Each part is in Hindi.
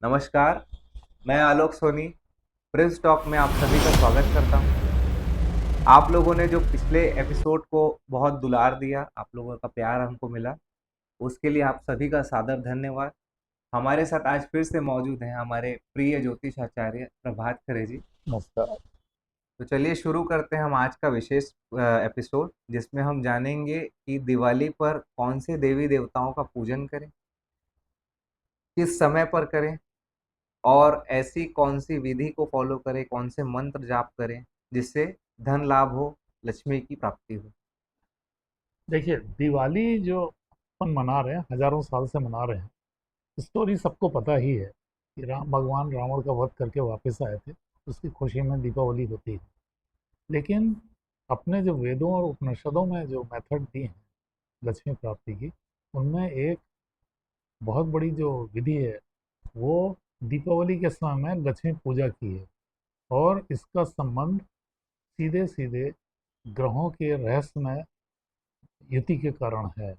नमस्कार, मैं आलोक सोनी, प्रिंस टॉक में आप सभी का स्वागत करता हूँ। आप लोगों ने जो पिछले एपिसोड को बहुत दुलार दिया, आप लोगों का प्यार हमको मिला, उसके लिए आप सभी का सादर धन्यवाद। हमारे साथ आज फिर से मौजूद हैं हमारे प्रिय ज्योतिष आचार्य प्रभात खरे जी। नमस्कार। तो चलिए शुरू करते हैं हम आज का विशेष एपिसोड, जिसमें हम जानेंगे कि दिवाली पर कौन से देवी देवताओं का पूजन करें, किस समय पर करें और ऐसी कौन-सी विधि को फ़ॉलो करें, कौन से मंत्र जाप करें, जिससे धन लाभ हो, लक्ष्मी की प्राप्ति हो? देखिए, दिवाली जो अपन मना रहे हैं, हज़ारों साल से मना रहे हैं, स्टोरी सबको पता ही है कि राम भगवान रावण का वध करके वापस आए थे, उसकी खुशी में दीपावली होती है। लेकिन अपने जो वेदों और उपनिषदों में जो मेथड दिए हैं लक्ष्मी प्राप्ति की, उनमें एक बहुत बड़ी जो विधि है, वो दीपावली के समय में लक्ष्मी पूजा की है और इसका संबंध सीधे-सीधे ग्रहों के रहस्यमय युति के कारण है।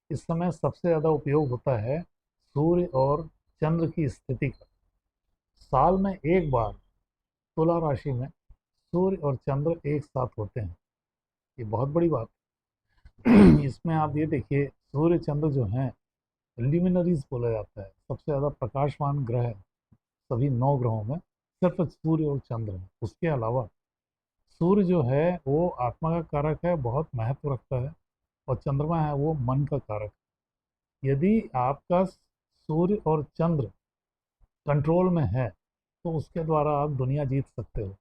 इस समय सबसे ज़्यादा उपयोग होता है सूर्य और चंद्र की स्थिति का। साल में एक बार तुला राशि में सूर्य और चंद्र एक साथ होते हैं, ये बहुत बड़ी बात है। इसमें आप ये देखिए, सूर्य चंद्र जो हैं लिमिनरीज बोला जाता है, सबसे ज़्यादा प्रकाशमान ग्रह सभी 9 ग्रहों में सिर्फ सूर्य और चंद्र हैं। उसके अलावा सूर्य जो है वो आत्मा का कारक है, बहुत महत्व रखता है, और चंद्रमा है वो मन का कारक है। यदि आपका सूर्य और चंद्र कंट्रोल में है तो उसके द्वारा आप दुनिया जीत सकते हो।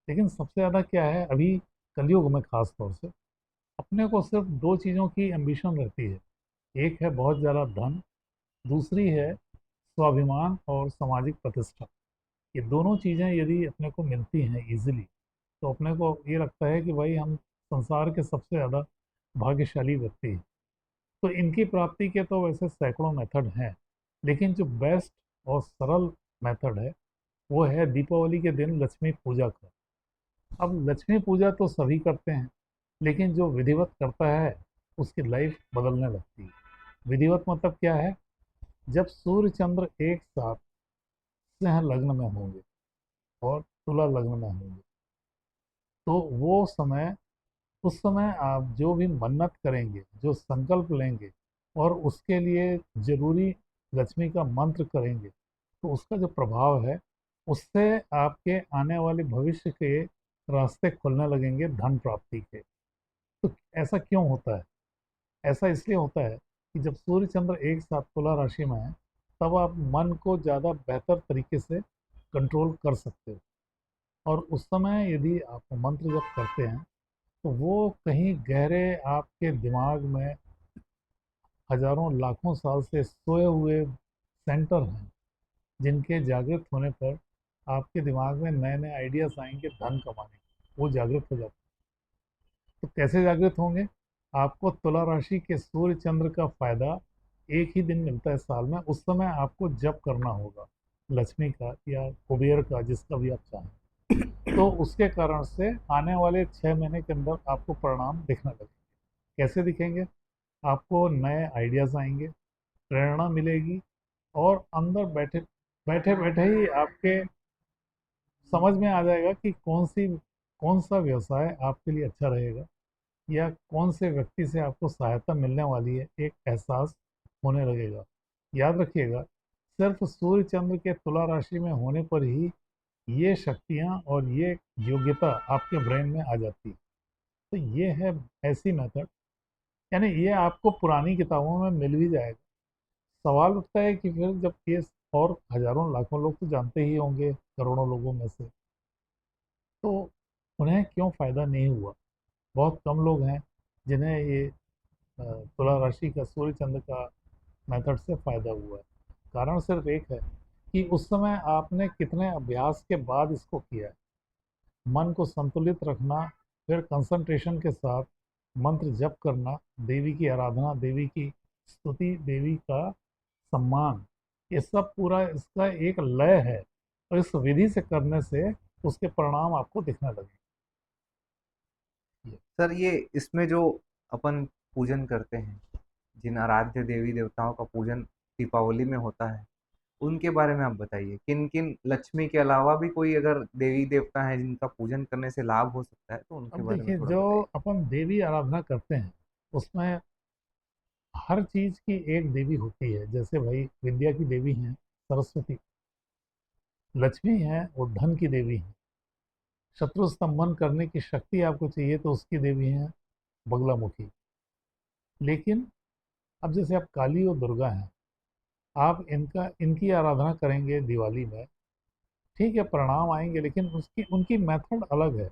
लेकिन सबसे ज़्यादा क्या है अभी कलयुग में, खास तौर से अपने को सिर्फ दो चीज़ों की एम्बिशन रहती है। एक है बहुत ज़्यादा धन, दूसरी है स्वाभिमान और सामाजिक प्रतिष्ठा। ये दोनों चीज़ें यदि अपने को मिलती हैं इजीली, तो अपने को ये लगता है कि भाई हम संसार के सबसे ज़्यादा भाग्यशाली व्यक्ति हैं। तो इनकी प्राप्ति के तो वैसे सैकड़ों मेथड हैं, लेकिन जो बेस्ट और सरल मेथड है वो है दीपावली के दिन लक्ष्मी पूजा का। अब लक्ष्मी पूजा तो सभी करते हैं, लेकिन जो विधिवत करता है उसकी लाइफ बदलने लगती है। विधिवत मतलब क्या है? जब सूर्य चंद्र एक साथ सिंह लग्न में होंगे और तुला लग्न में होंगे, तो वो समय, उस समय आप जो भी मन्नत करेंगे, जो संकल्प लेंगे और उसके लिए जरूरी लक्ष्मी का मंत्र करेंगे, तो उसका जो प्रभाव है उससे आपके आने वाले भविष्य के रास्ते खुलने लगेंगे धन प्राप्ति के। तो ऐसा क्यों होता है? ऐसा इसलिए होता है कि जब सूर्य चंद्र एक साथ तुला राशि में है, तब आप मन को ज़्यादा बेहतर तरीके से कंट्रोल कर सकते हो। और उस समय यदि आप मंत्र जप करते हैं तो वो कहीं गहरे आपके दिमाग में हजारों लाखों साल से सोए हुए सेंटर हैं, जिनके जागृत होने पर आपके दिमाग में नए नए आइडियाज आएंगे धन कमाने के। वो जागृत हो जाते हैं। तो कैसे जागृत होंगे? आपको तुला राशि के सूर्य चंद्र का फायदा एक ही दिन मिलता है साल में, उस समय आपको जप करना होगा लक्ष्मी का या कुबेर का, जिसका भी आप चाहें। तो उसके कारण से आने वाले 6 महीने के अंदर आपको परिणाम दिखने लगेंगे। कैसे दिखेंगे? आपको नए आइडियाज आएंगे, प्रेरणा मिलेगी, और अंदर बैठे बैठे बैठे ही आपके समझ में आ जाएगा कि कौन सा व्यवसाय आपके लिए अच्छा रहेगा, या कौन से व्यक्ति से आपको सहायता मिलने वाली है, एक एहसास होने लगेगा। याद रखिएगा, सिर्फ सूर्य चंद्र के तुला राशि में होने पर ही ये शक्तियाँ और ये योग्यता आपके ब्रेन में आ जाती है। तो ये है ऐसी मेथड, यानी ये आपको पुरानी किताबों में मिल भी जाएगा। सवाल उठता है कि फिर जब ये, और हजारों लाखों लोग तो जानते ही होंगे करोड़ों लोगों में से, तो उन्हें क्यों फायदा नहीं हुआ? बहुत कम लोग हैं जिन्हें ये तुला राशि का सूर्य चंद्र का मेथड से फायदा हुआ है। कारण सिर्फ एक है कि उस समय आपने कितने अभ्यास के बाद इसको किया है। मन को संतुलित रखना, फिर कंसंट्रेशन के साथ मंत्र जप करना, देवी की आराधना, देवी की स्तुति, देवी का सम्मान, ये सब पूरा इसका एक लय है। और इस विधि से करने से उसके परिणाम आपको दिखने लगेंगे। सर, ये इसमें जो अपन पूजन करते हैं, जिन आराध्य देवी देवताओं का पूजन दीपावली में होता है, उनके बारे में आप बताइए, किन किन, लक्ष्मी के अलावा भी कोई अगर देवी देवता है जिनका पूजन करने से लाभ हो सकता है तो उनके अब बारे में देखिए, थोड़ा जो बताइए। अपन देवी आराधना करते हैं उसमें हर चीज की एक देवी होती है। जैसे भाई विद्या की देवी है सरस्वती, लक्ष्मी है वो धन की देवी है, शत्रु स्तंभन करने की शक्ति आपको चाहिए तो उसकी देवी है बगलामुखी। लेकिन अब जैसे आप काली और दुर्गा हैं, आप इनकी आराधना करेंगे दिवाली में, ठीक है प्रणाम आएंगे, लेकिन उसकी उनकी मेथड अलग है।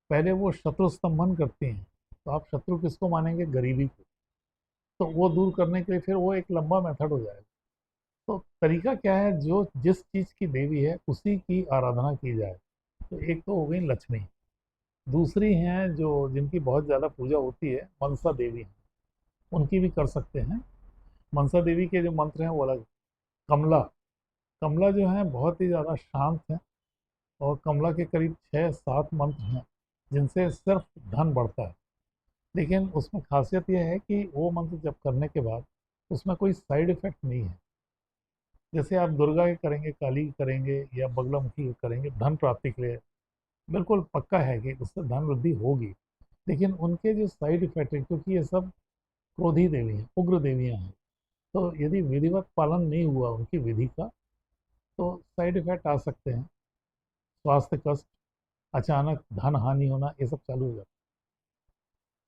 पहले वो शत्रु स्तंभन करती हैं, तो आप शत्रु किसको मानेंगे? गरीबी को। तो वो दूर करने के लिए फिर वो एक लंबा मेथड हो जाएगा। तो तरीका क्या है, जो जिस चीज़ की देवी है उसी की आराधना की जाए। तो एक तो हो गई लक्ष्मी, दूसरी हैं जो जिनकी बहुत ज़्यादा पूजा होती है मनसा देवी हैं, उनकी भी कर सकते हैं। मनसा देवी के जो मंत्र हैं वो अलग। कमला, कमला जो है बहुत ही ज़्यादा शांत है, और कमला के करीब 6-7 मंत्र हैं जिनसे सिर्फ धन बढ़ता है। लेकिन उसमें खासियत यह है कि वो मंत्र जब करने के बाद उसमें कोई साइड इफेक्ट नहीं है। जैसे आप दुर्गा के करेंगे, काली के करेंगे या बगलामुखी के करेंगे, धन प्राप्ति के लिए बिल्कुल पक्का है कि उससे धन वृद्धि होगी। लेकिन उनके जो साइड इफेक्ट है, क्योंकि ये सब क्रोधी देवी हैं, उग्र देवियां हैं, तो यदि विधिवत पालन नहीं हुआ उनकी विधि का तो साइड इफेक्ट आ सकते हैं। स्वास्थ्य कष्ट, अचानक धन हानि होना, ये सब चालू हो जाता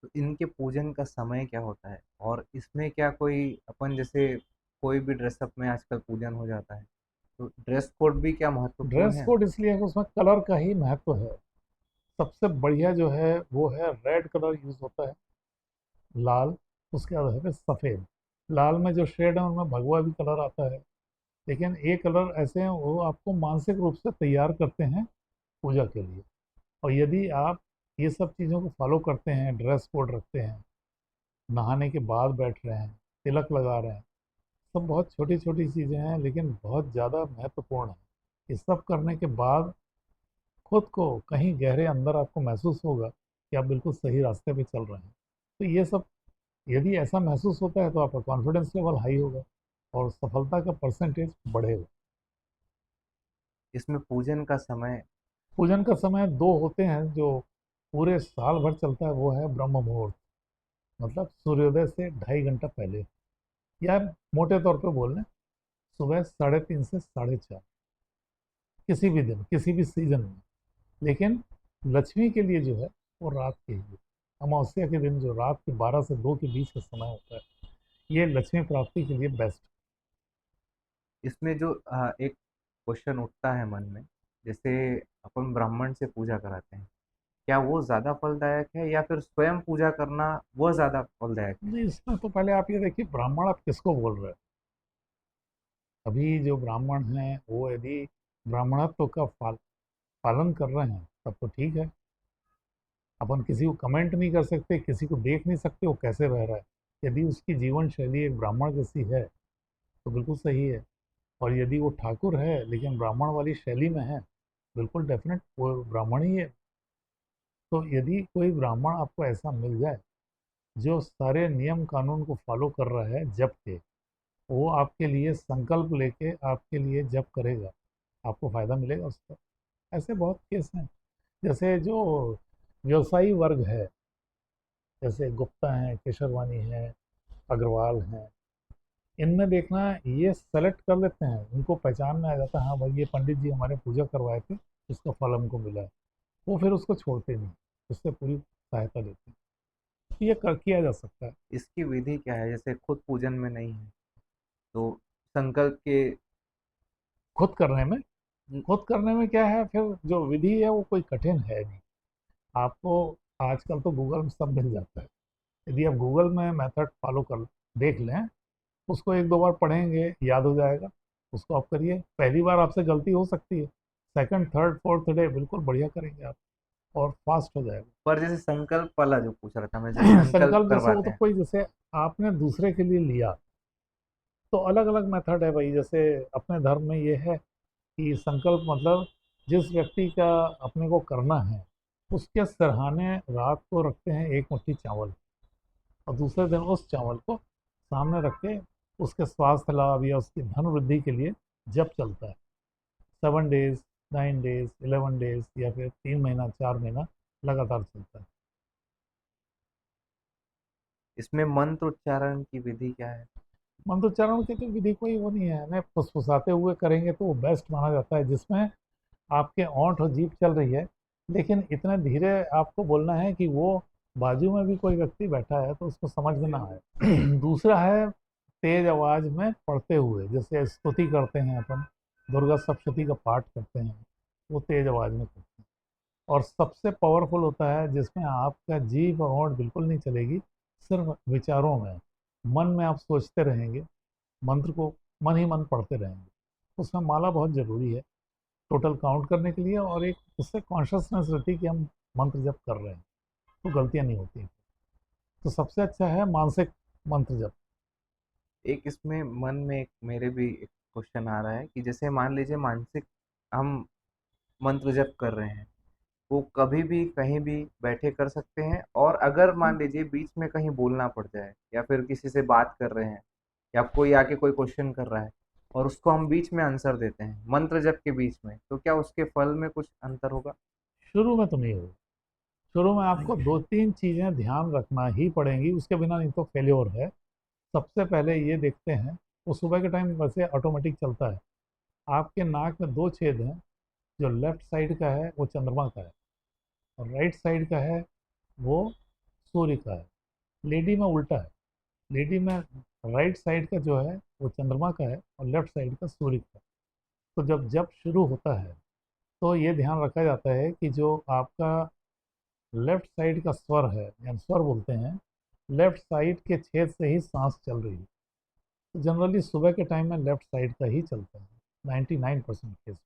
तो इनके पूजन का समय क्या होता है, और इसमें क्या कोई अपन जैसे कोई भी ड्रेसअप में आजकल पूजन हो जाता है, तो ड्रेस कोड भी क्या है। महत्वपूर्ण ड्रेस है? कोड इसलिए है कि उसमें कलर का ही महत्व है। सबसे बढ़िया जो है वो है रेड कलर यूज होता है, लाल, उसके बाद है सफ़ेद। लाल में जो शेड है उनमें भगवा भी कलर आता है। लेकिन ये कलर ऐसे हैं वो आपको मानसिक रूप से तैयार करते हैं पूजा के लिए। और यदि आप ये सब चीज़ों को फॉलो करते हैं, ड्रेस कोड रखते हैं, नहाने के बाद बैठ रहे हैं, तिलक लगा रहे हैं, सब बहुत छोटी छोटी चीज़ें हैं लेकिन बहुत ज़्यादा महत्वपूर्ण है। ये सब करने के बाद खुद को कहीं गहरे अंदर आपको महसूस होगा कि आप बिल्कुल सही रास्ते पे चल रहे हैं। तो ये सब यदि ऐसा महसूस होता है तो आपका कॉन्फिडेंस लेवल हाई होगा और सफलता का परसेंटेज बढ़ेगा। इसमें पूजन का समय? पूजन का समय दो होते हैं जो पूरे साल भर चलता है, वो है ब्रह्म मुहूर्त, मतलब सूर्योदय से 2.5 घंटा पहले, या मोटे तौर पे बोल लें सुबह 3:30 से 4:30, किसी भी दिन किसी भी सीजन में। लेकिन लक्ष्मी के लिए जो है वो रात के लिए, अमावस्या के दिन जो रात के 12 से 2 के बीच का समय होता है, ये लक्ष्मी प्राप्ति के लिए बेस्ट। इसमें जो एक क्वेश्चन उठता है मन में, जैसे अपन ब्राह्मण से पूजा कराते हैं, क्या वो ज़्यादा फलदायक है या फिर स्वयं पूजा करना वो ज़्यादा फलदायक है? नहीं, इसमें तो पहले आप ये देखिए ब्राह्मण आप किसको बोल रहे हैं। अभी जो ब्राह्मण हैं वो यदि ब्राह्मणत्व का पालन कर रहे हैं तब तो ठीक है। अपन किसी को कमेंट नहीं कर सकते, किसी को देख नहीं सकते वो कैसे रह रहा है। यदि उसकी जीवन शैली एक ब्राह्मण जैसी है तो बिल्कुल सही है। और यदि वो ठाकुर है लेकिन ब्राह्मण वाली शैली में है, बिल्कुल डेफिनेट वो ब्राह्मण ही है। तो यदि कोई ब्राह्मण आपको ऐसा मिल जाए जो सारे नियम कानून को फॉलो कर रहा है जप के, वो आपके लिए संकल्प लेके आपके लिए जप करेगा, आपको फायदा मिलेगा उसका। ऐसे बहुत केस हैं। जैसे जो व्यवसायी वर्ग है, जैसे गुप्ता हैं, केशरवानी हैं, अग्रवाल हैं, इनमें देखना ये सेलेक्ट कर लेते हैं, उनको पहचान में आ जाता है हाँ भाई ये पंडित जी हमारे पूजा करवाए थे, उसका फल हमको मिला है। वो फिर उसको छोड़ते नहीं, उससे पूरी सहायता लेते हैं। तो ये किया जा सकता है। इसकी विधि क्या है, जैसे खुद पूजन में नहीं है तो संकल्प के? खुद करने में खुद करने में क्या है, फिर जो विधि है वो कोई कठिन है नहीं। आपको आजकल तो गूगल में सब मिल जाता है। यदि आप गूगल में मेथड फॉलो कर देख लें, उसको 1-2 बार पढ़ेंगे याद हो जाएगा, उसको आप करिए। पहली बार आपसे गलती हो सकती है, सेकंड थर्ड फोर्थ डे बिल्कुल बढ़िया करेंगे आप और फास्ट हो जाएगा। पर जैसे संकल्प वाला जो पूछ रहा था मैं, जैसे संकल्प संकल्प जैसे वो करवाते तो हैं। कोई, जैसे आपने दूसरे के लिए लिया तो अलग अलग मेथड है भाई। जैसे अपने धर्म में ये है कि संकल्प मतलब जिस व्यक्ति का अपने को करना है उसके सिरहाने रात को रखते हैं एक मुट्ठी चावल, और दूसरे दिन उस चावल को सामने रख के उसके स्वास्थ्य लाभ या उसकी धन वृद्धि के लिए जब चलता है 7 डेज, 9 डेज, 11 डेज, या फिर 3 महीना, 4 महीना लगातार चलता है। इसमें मंत्र उच्चारण की विधि क्या है? मंत्रोच्चारण की तो विधि कोई वो नहीं है, हमें फुसफुसाते हुए करेंगे तो वो बेस्ट माना जाता है, जिसमें आपके ओंठ और जीभ चल रही है, लेकिन इतना धीरे आपको बोलना है कि वो बाजू में भी कोई व्यक्ति बैठा है तो उसको समझ में ना आए। दूसरा है तेज आवाज में पढ़ते हुए, जैसे स्तुति करते हैं अपन, दुर्गा सप्तशती का पाठ करते हैं, वो तेज आवाज में करते हैं। और सबसे पावरफुल होता है जिसमें आपका जीभ और होंठ बिल्कुल नहीं चलेगी, सिर्फ विचारों में, मन में आप सोचते रहेंगे, मंत्र को मन ही मन पढ़ते रहेंगे। उसमें माला बहुत ज़रूरी है टोटल काउंट करने के लिए, और एक उससे कॉन्शियसनेस रहती है कि हम मंत्र जप कर रहे हैं, तो गलतियाँ नहीं होती। तो सबसे अच्छा है मानसिक मंत्र जप। एक इसमें मन में एक मेरे भी एक क्वेश्चन आ रहा है कि जैसे मान लीजिए मानसिक हम मंत्र जप कर रहे हैं, वो कभी भी कहीं भी बैठे कर सकते हैं, और अगर मान लीजिए बीच में कहीं बोलना पड़ जाए या फिर किसी से बात कर रहे हैं या कोई आके कोई क्वेश्चन कर रहा है और उसको हम बीच में आंसर देते हैं मंत्र जप के बीच में, तो क्या उसके फल में कुछ अंतर होगा? शुरू में तो नहीं होगा, शुरू में आपको 2-3 चीज़ें ध्यान रखना ही पड़ेंगी, उसके बिना नहीं तो फेल्योर है। सबसे पहले ये देखते हैं, वो सुबह के टाइम वैसे ऑटोमेटिक चलता है, आपके नाक में 2 छेद हैं, जो लेफ्ट साइड का है वो चंद्रमा का है, और राइट साइड का है वो सूर्य का है। लेडी में उल्टा है, लेडी में राइट साइड का जो है वो चंद्रमा का है और लेफ्ट साइड का सूर्य का है। तो जब जब शुरू होता है तो ये ध्यान रखा जाता है कि जो आपका लेफ्ट साइड का स्वर है, या स्वर बोलते हैं, लेफ्ट साइड के छेद से ही सांस चल रही है। तो जनरली सुबह के टाइम में लेफ्ट साइड का ही चलता है 99% केस।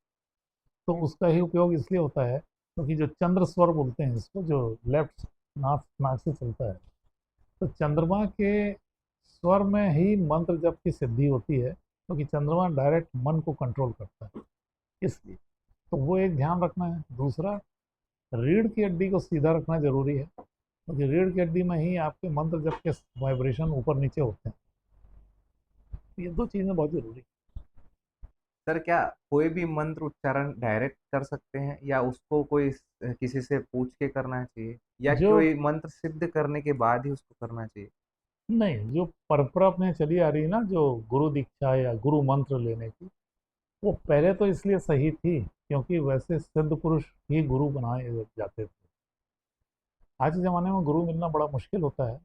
तो उसका ही उपयोग इसलिए होता है क्योंकि जो चंद्र स्वर बोलते हैं इसको, जो लेफ्ट नाक नाक से चलता है, तो चंद्रमा के स्वर में ही मंत्र जप की सिद्धि होती है, क्योंकि चंद्रमा डायरेक्ट मन को कंट्रोल करता है, इसलिए। तो वो एक ध्यान रखना है। दूसरा, रीढ़ की हड्डी को सीधा रखना जरूरी है, क्योंकि रीढ़ की हड्डी में ही आपके मंत्र जप के वाइब्रेशन ऊपर नीचे होते हैं। तो ये 2 चीज़ें बहुत जरूरी सर, क्या कोई भी मंत्र उच्चारण डायरेक्ट कर सकते हैं या उसको कोई किसी से पूछ के करना चाहिए, या है। जो कोई मंत्र सिद्ध करने के बाद ही उसको करना चाहिए? नहीं, जो परंपरा अपने चली आ रही है ना, जो गुरु दीक्षा या गुरु मंत्र लेने की, वो पहले तो इसलिए सही थी क्योंकि वैसे सिद्ध पुरुष ही गुरु बनाए जाते थे। आज के ज़माने में गुरु मिलना बड़ा मुश्किल होता है।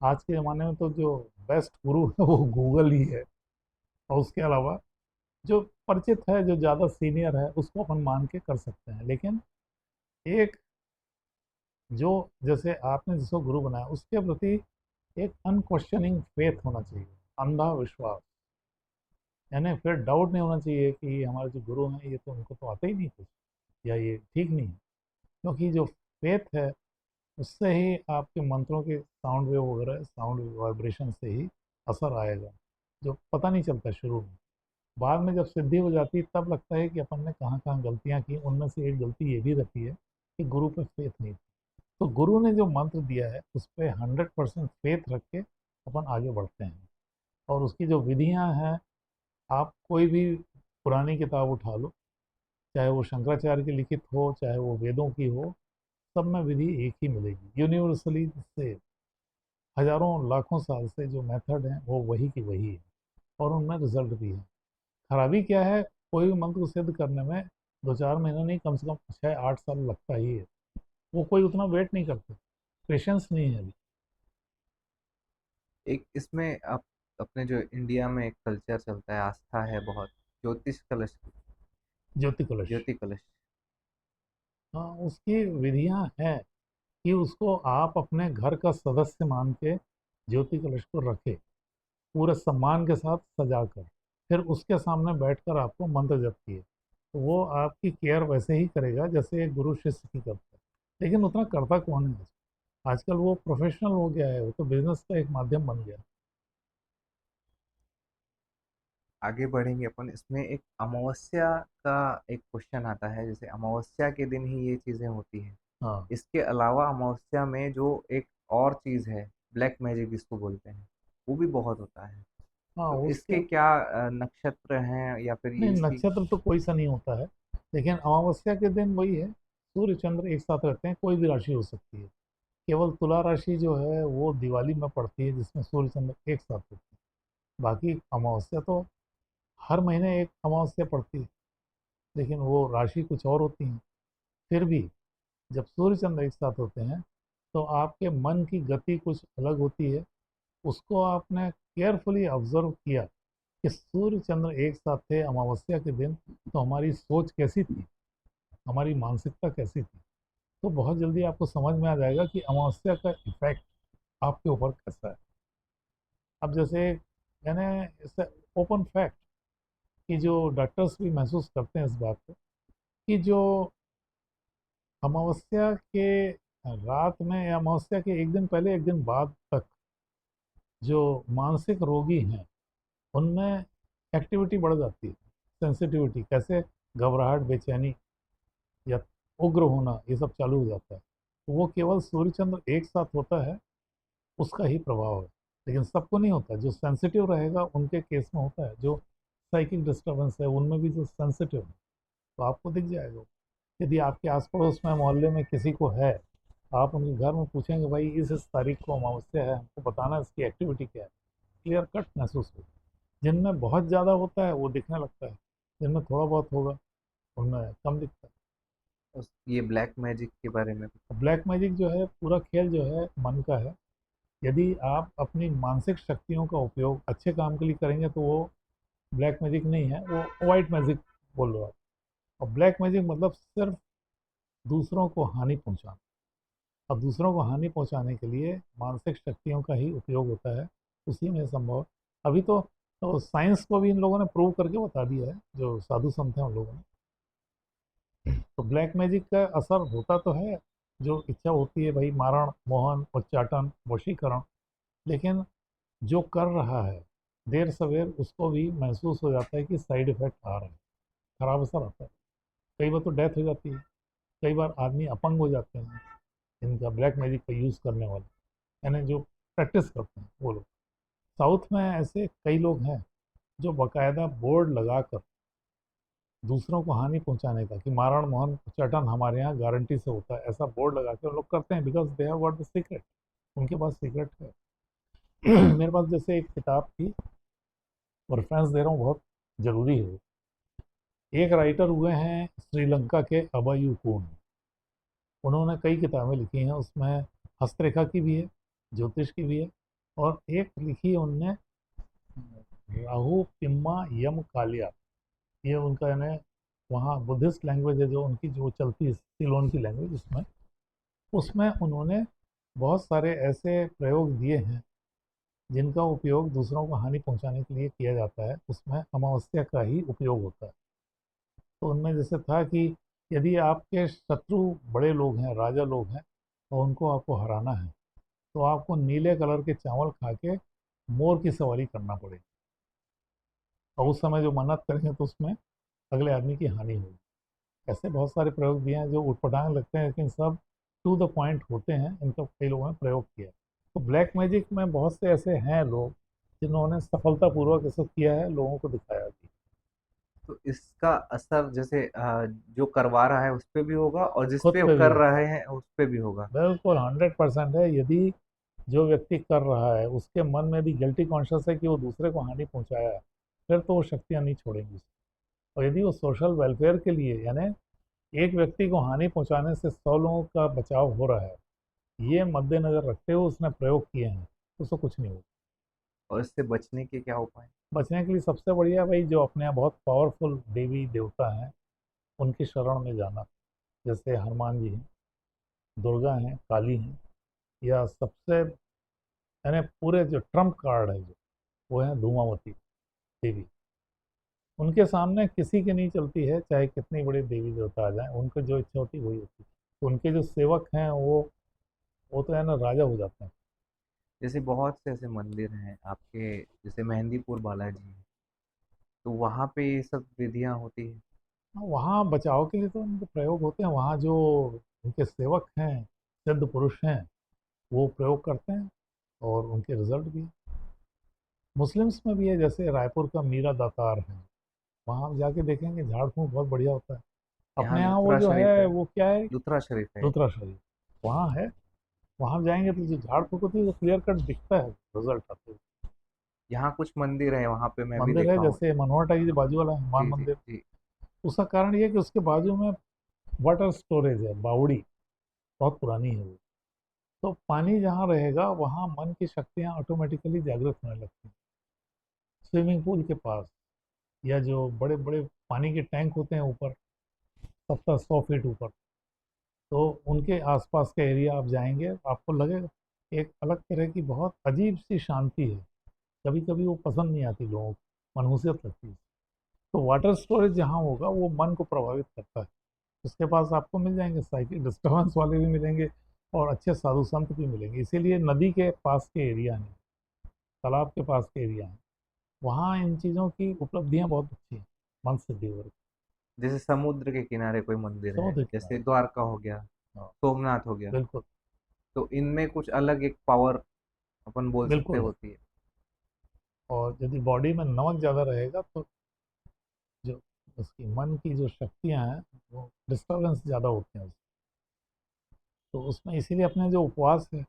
आज के ज़माने में तो जो बेस्ट गुरु है वो गूगल ही है, और उसके अलावा जो परिचित है, जो ज़्यादा सीनियर है, उसको अपन मान के कर सकते हैं। लेकिन एक जो, जैसे आपने जिसको गुरु बनाया उसके प्रति एक अनक्वेश्चनिंग फेथ होना चाहिए, अंधा विश्वास। यानी फिर डाउट नहीं होना चाहिए कि ये हमारे जो गुरु हैं ये तो उनको तो आता ही नहीं कुछ, या ये ठीक नहीं है। क्योंकि जो फेथ है उससे ही आपके मंत्रों के साउंड वेव वगैरह, साउंड वाइब्रेशन से ही असर आएगा, जो पता नहीं चलता शुरू में। बाद में जब सिद्धि हो जाती है तब लगता है कि अपन ने कहाँ कहाँ गलतियाँ की। उनमें से एक गलती ये भी रहती है कि गुरु पे फेथ नहीं थी। तो गुरु ने जो मंत्र दिया है उस पर 100% फेथ रख के अपन आगे बढ़ते हैं। और उसकी जो विधियाँ हैं, आप कोई भी पुरानी किताब उठा लो, चाहे वो शंकराचार्य की लिखित हो, चाहे वो वेदों की हो, सब में विधि एक ही मिलेगी यूनिवर्सली। से हजारों लाखों साल से जो मेथड है वो वही की वही है, और उनमें रिजल्ट भी है। खराबी क्या है, कोई भी मंत्र को सिद्ध करने में 2-4 महीना नहीं, कम से कम 6-8 साल लगता ही है। वो कोई उतना वेट नहीं करते, पेशेंस नहीं है अभी। एक इसमें आप अपने जो इंडिया में एक कल्चर चलता है, आस्था है बहुत, ज्योतिष कलश की, ज्योति कलश, ज्योति कलश। हाँ, उसकी विधियां हैं कि उसको आप अपने घर का सदस्य मान के ज्योति कलश को रखे, पूरे सम्मान के साथ सजा कर, फिर उसके सामने बैठकर आपको मंत्र जप किए, तो वो आपकी केयर वैसे ही करेगा जैसे एक गुरु शिष्य की करता है। लेकिन उतना करता कौन है आजकल? वो प्रोफेशनल हो गया है, वो तो बिजनेस का एक माध्यम बन गया। आगे बढ़ेंगे अपन, इसमें एक अमावस्या का एक क्वेश्चन आता है, जैसे अमावस्या के दिन ही ये चीज़ें होती हैं। हाँ, इसके अलावा अमावस्या में जो एक और चीज़ है, ब्लैक मैजिक जिसको बोलते हैं, वो भी बहुत होता है। हाँ तो उसके इसके क्या नक्षत्र हैं या फिर नहीं, ये इसकी। नक्षत्र तो कोई सा नहीं होता है, लेकिन अमावस्या के दिन वही है, सूर्य चंद्र एक साथ रहते हैं, कोई भी राशि हो सकती है। केवल तुला राशि जो है वो दिवाली में पड़ती है, जिसमें सूर्य चंद्र एक साथ होते हैं। बाकी अमावस्या तो हर महीने एक अमावस्या पड़ती है, लेकिन वो राशि कुछ और होती है। फिर भी जब सूर्य चंद्र एक साथ होते हैं तो आपके मन की गति कुछ अलग होती है। उसको आपने केयरफुली ऑब्जर्व किया कि सूर्य चंद्र एक साथ थे अमावस्या के दिन, तो हमारी सोच कैसी थी, हमारी मानसिकता कैसी थी, तो बहुत जल्दी आपको समझ में आ जाएगा कि अमावस्या का इफेक्ट आपके ऊपर कैसा है। अब जैसे मैंने इसे ओपन फैक्ट कि जो डॉक्टर्स भी महसूस करते हैं इस बात को, कि जो अमावस्या के रात में या अमावस्या के एक दिन पहले एक दिन बाद तक जो मानसिक रोगी हैं उनमें एक्टिविटी बढ़ जाती है। सेंसिटिविटी कैसे, घबराहट, बेचैनी या उग्र होना, ये सब चालू हो जाता है। तो वो केवल सूर्य चंद्र एक साथ होता है उसका ही प्रभाव है, लेकिन सबको नहीं होता। जो सेंसिटिव रहेगा उनके केस में होता है, जो साइकिक डिस्टर्बेंस है उनमें भी जो सेंसिटिव है, तो आपको दिख जाएगा। यदि आपके आस पड़ोस में मोहल्ले में किसी को है, आप उनके घर में पूछेंगे भाई इस तारीख को अमावस्या है, हमको बताना इसकी एक्टिविटी क्या है, क्लियर कट महसूस होगा। जिनमें बहुत ज़्यादा होता है वो दिखने लगता है, जिनमें थोड़ा बहुत होगा उनमें कम दिखता ये ब्लैक मैजिक के बारे में। है। ब्लैक मैजिक जो है पूरा खेल जो है मन का है। यदि आप अपनी मानसिक शक्तियों का उपयोग अच्छे काम के लिए करेंगे तो वो ब्लैक मैजिक नहीं है, वो वाइट मैजिक बोल रहे हो आप। और ब्लैक मैजिक मतलब सिर्फ दूसरों को हानि पहुंचाना। अब दूसरों को हानि पहुंचाने के लिए मानसिक शक्तियों का ही उपयोग होता है, उसी में संभव। अभी तो साइंस को भी इन लोगों ने प्रूव करके बता दिया है, जो साधु संत हैं उन लोगों ने। तो ब्लैक मैजिक का असर होता तो है, जो इच्छा होती है भाई मारण मोहन उच्चाटन वशीकरण, लेकिन जो कर रहा है देर सवेर उसको भी महसूस हो जाता है कि साइड इफेक्ट आ रहा है, खराब असर आता है। कई बार तो डेथ हो जाती है, कई बार आदमी अपंग हो जाते हैं इनका ब्लैक मैजिक का यूज़ करने वाले, यानी जो प्रैक्टिस करते हैं वो लोग। साउथ में ऐसे कई लोग हैं जो बाकायदा बोर्ड लगाकर दूसरों को हानि पहुंचाने का, कि मारण मोहन उच्चाटन हमारे यहाँ गारंटी से होता है, ऐसा बोर्ड लगा के वो लोग करते हैं, because they have got the secret. उनके पास सीक्रेट है। मेरे पास जैसे एक किताब थी, और रेफरेंस दे रहा हूँ, बहुत ज़रूरी है। एक राइटर हुए हैं श्रीलंका के अभयकुन। उन्होंने कई किताबें लिखी हैं, उसमें हस्तरेखा की भी है, ज्योतिष की भी है, और एक लिखी है उनने राहु पिम्मा यम कालिया। ये उनका यानी वहाँ बुद्धिस्ट लैंग्वेज है, जो उनकी जो चलती है सिलोन की लैंग्वेज, उसमें उसमें उन्होंने बहुत सारे ऐसे प्रयोग दिए हैं जिनका उपयोग दूसरों को हानि पहुंचाने के लिए किया जाता है, उसमें अमावस्या का ही उपयोग होता है। तो उनमें जैसे था कि यदि आपके शत्रु बड़े लोग हैं, राजा लोग हैं, और उनको आपको हराना है, तो आपको नीले कलर के चावल खा के मोर की सवारी करना पड़ेगा। और उस समय जो मन्नत करेंगे तो उसमें अगले आदमी की हानि होगी। ऐसे बहुत सारे प्रयोग दिए हैं जो उटपटांग लगते हैं, लेकिन सब टू द पॉइंट होते हैं, इनका कई लोगों ने प्रयोग किया है। तो ब्लैक मैजिक में बहुत से ऐसे हैं लोग जिन्होंने सफलतापूर्वक इसको किया है, लोगों को दिखाया भी। तो इसका असर जैसे जो करवा रहा है उस पे भी होगा और जिस खुद पे पे भी कर होता रहे हैं उस पे भी होगा। है, बिल्कुल 100% है। यदि जो व्यक्ति कर रहा है उसके मन में भी गिल्टी कॉन्शियस है कि वो दूसरे को हानि पहुंचाया है, फिर तो वो शक्तियाँ नहीं छोड़ेंगी उसे। और यदि वो सोशल वेलफेयर के लिए, यानी एक व्यक्ति को हानि पहुंचाने से 100 लोगों का बचाव हो रहा है, ये मद्देनजर रखते हुए उसने प्रयोग किए हैं, तो उसको कुछ नहीं होगा। और इससे बचने के क्या उपाय। बचने के लिए सबसे बढ़िया भाई, जो अपने यहाँ बहुत पावरफुल देवी देवता हैं उनकी शरण में जाना। जैसे हनुमान जी हैं, दुर्गा हैं, काली हैं, या सबसे यानी पूरे जो ट्रम्प कार्ड है जो, वो है धूमावती देवी। उनके सामने किसी की नहीं चलती है, चाहे कितनी बड़ी देवी देवता आ जाए, उनको जो इच्छा होती है वही होती है। तो उनके जो सेवक हैं वो तो है ना, राजा हो जाते हैं। जैसे बहुत से ऐसे मंदिर हैं आपके, जैसे मेहंदीपुर बालाजी है, तो वहाँ पे ये सब विधियाँ होती है। हाँ, वहाँ बचाव के लिए तो उनके प्रयोग होते हैं, वहाँ जो उनके सेवक हैं, सिद्ध पुरुष हैं, वो प्रयोग करते हैं, और उनके रिजल्ट भी। मुस्लिम्स में भी है, जैसे रायपुर का मीरा दातार है, वहाँ आप जाके देखेंगे झाड़ फूँक बहुत बढ़िया होता है। यहाँ अपने यहाँ वो लुथरा जो शरीफ है है। वो क्या है, लुथरा शरीफ है। लुथरा शरीफ, वहाँ है। वहाँ जाएंगे तो जो झाड़ फूँक होती है वो क्लियर कट दिखता है, रिजल्ट आते हैं। यहाँ कुछ मंदिर है वहाँ पे मैं भी मंदिर है, देखा हूँ। जैसे मनोहर टाकी के बाजू वाला हनुमान जी जी मंदिर, जी। उसका कारण ये है कि उसके बाजू में वाटर स्टोरेज है, बावड़ी, बहुत पुरानी है वो। तो पानी जहाँ रहेगा वहाँ मन की शक्तियाँ ऑटोमेटिकली जागृत होने लगती हैं। स्विमिंग पूल के पास, या जो बड़े बड़े पानी के टैंक होते हैं ऊपर, 70-100 फीट ऊपर, तो उनके आसपास का एरिया आप जाएंगे, आपको लगेगा एक अलग तरह की बहुत अजीब सी शांति है। कभी कभी वो पसंद नहीं आती लोगों को, मनहूसियत लगती है। तो वाटर स्टोरेज जहाँ होगा वो मन को प्रभावित करता है। उसके पास आपको मिल जाएंगे साइकिल डिस्टर्बेंस वाले भी मिलेंगे, और अच्छे साधु संत भी मिलेंगे। इसीलिए नदी के पास के एरिया हैं, तालाब के पास के एरिया हैं, वहाँ इन चीज़ों की उपलब्धियाँ बहुत अच्छी हैं, मन सिद्धि वर्ग। जैसे समुद्र के किनारे कोई मंदिर है, समुद्र जैसे किनारे, द्वारका हो गया, हाँ, सोमनाथ हो गया, बिल्कुल। तो इनमें कुछ अलग एक पावर अपन बोल सकते बिल्कुल है। होती है। और यदि बॉडी में नमक ज़्यादा रहेगा तो जो उसकी मन की जो शक्तियाँ हैं वो डिस्टर्बेंस ज़्यादा होते हैं उसमें। तो उसमें इसीलिए अपने जो उपवास है,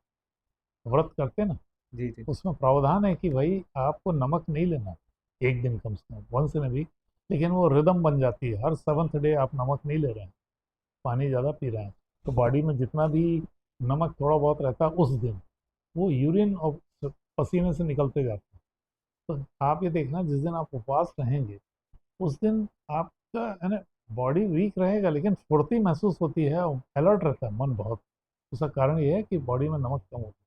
व्रत करते हैं ना, जी जी। उसमें प्रावधान है कि भाई आपको नमक नहीं लेना, एक दिन कम से कम, वंस इन वीक। लेकिन वो रिदम बन जाती है, हर 7th डे आप नमक नहीं ले रहे हैं, पानी ज़्यादा पी रहे हैं, तो बॉडी में जितना भी नमक थोड़ा बहुत रहता है उस दिन वो यूरिन और पसीने से निकलते जाते हैं। तो आप ये देखना, जिस दिन आप उपवास रहेंगे उस दिन आपका है ना, बॉडी वीक रहेगा लेकिन फुर्ती महसूस होती है, अलर्ट रहता है मन बहुत। उसका कारण ये है कि बॉडी में नमक कम होता है।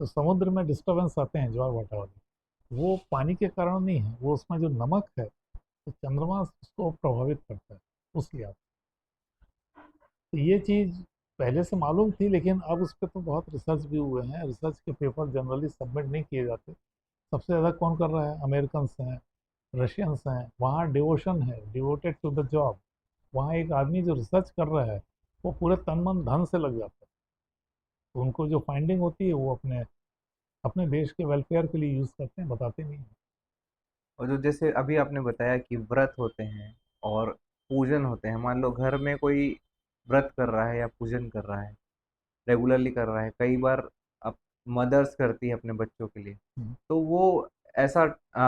तो समुद्र में डिस्टर्बेंस आते हैं ज्वार भाटा वाले, वो पानी के कारण नहीं है, वो उसमें जो नमक है तो चंद्रमा उसको प्रभावित करता है, उसलिए आता है। तो ये चीज़ पहले से मालूम थी, लेकिन अब उस पर तो बहुत रिसर्च भी हुए हैं। रिसर्च के पेपर जनरली सबमिट नहीं किए जाते। सबसे ज़्यादा कौन कर रहा है? अमेरिकन्स हैं, रशियंस हैं। वहाँ डिवोशन है, डिवोटेड टू द जॉब। वहाँ एक आदमी जो रिसर्च कर रहा है वो पूरे तन मन धन से लग जाता है। तो उनको जो फाइंडिंग होती है वो अपने अपने देश के वेलफेयर के लिए यूज़ करते हैं, बताते नहीं हैं। और जो जैसे अभी आपने बताया कि व्रत होते हैं और पूजन होते हैं, मान लो घर में कोई व्रत कर रहा है या पूजन कर रहा है, रेगुलरली कर रहा है, कई बार अब मदर्स करती है अपने बच्चों के लिए, हम्म। तो वो ऐसा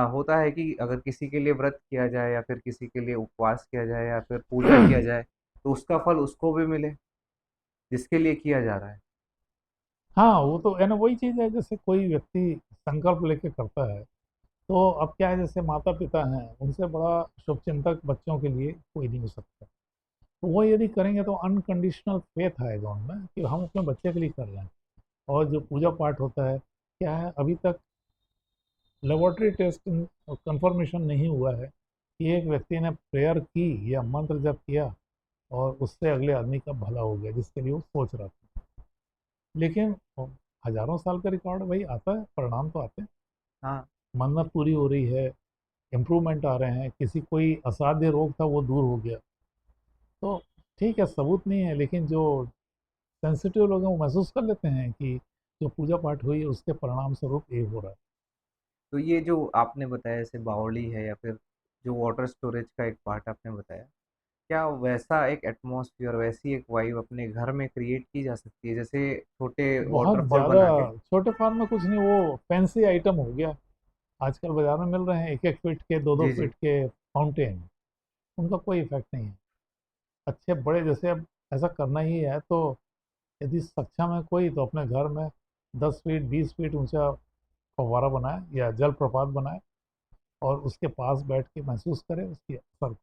होता है कि अगर किसी के लिए व्रत किया जाए या फिर किसी के लिए उपवास किया जाए या फिर पूजा किया जाए, तो उसका फल उसको भी मिले जिसके लिए किया जा रहा है। हाँ, वो तो है ना, वही चीज़ है, जैसे कोई व्यक्ति संकल्प लेके करता है, तो अब क्या है, जैसे माता पिता हैं, उनसे बड़ा शुभचिंतक बच्चों के लिए कोई नहीं हो सकता। तो वो यदि करेंगे तो अनकंडीशनल फेथ आएगा उनमें कि हम अपने बच्चे के लिए कर रहे हैं। और जो पूजा पाठ होता है, क्या है, अभी तक लेबोरेटरी टेस्ट कंफर्मेशन नहीं हुआ है कि एक व्यक्ति ने प्रेयर की या मंत्र जप किया और उससे अगले आदमी का भला हो गया जिसके लिए वो सोच रहा था। लेकिन हजारों साल का रिकॉर्ड भाई आता है, परिणाम तो आते हैं। हाँ। मन्नत पूरी हो रही है, इम्प्रूवमेंट आ रहे हैं, किसी कोई असाध्य रोग था वो दूर हो गया। तो ठीक है, सबूत नहीं है, लेकिन जो सेंसिटिव लोग हैं वो महसूस कर लेते हैं कि जो पूजा पाठ हुई है उसके परिणाम स्वरूप ये हो रहा है। तो ये जो आपने बताया जैसे बावली है या फिर जो वाटर स्टोरेज का एक पार्ट आपने बताया, क्या वैसा एक एटमॉस्फेयर, वैसी एक वाइब अपने घर में क्रिएट की जा सकती है, जैसे छोटे बहुत वाटरफॉल ज़्यादा। बना के? छोटे फार्म में कुछ नहीं, वो फैंसी आइटम हो गया। आजकल बाजार में मिल रहे हैं 1-1 फीट के, 2-2 जी जी। फीट के फाउंटेन। उनका कोई इफेक्ट नहीं है। अच्छे बड़े, जैसे अब ऐसा करना ही है तो यदि सक्षम है कोई तो अपने घर में 10 फीट 20 फीट ऊंचा फव्वारा बनाए या जल प्रपात बनाए, और उसके पास बैठ के महसूस करें उसकी असर।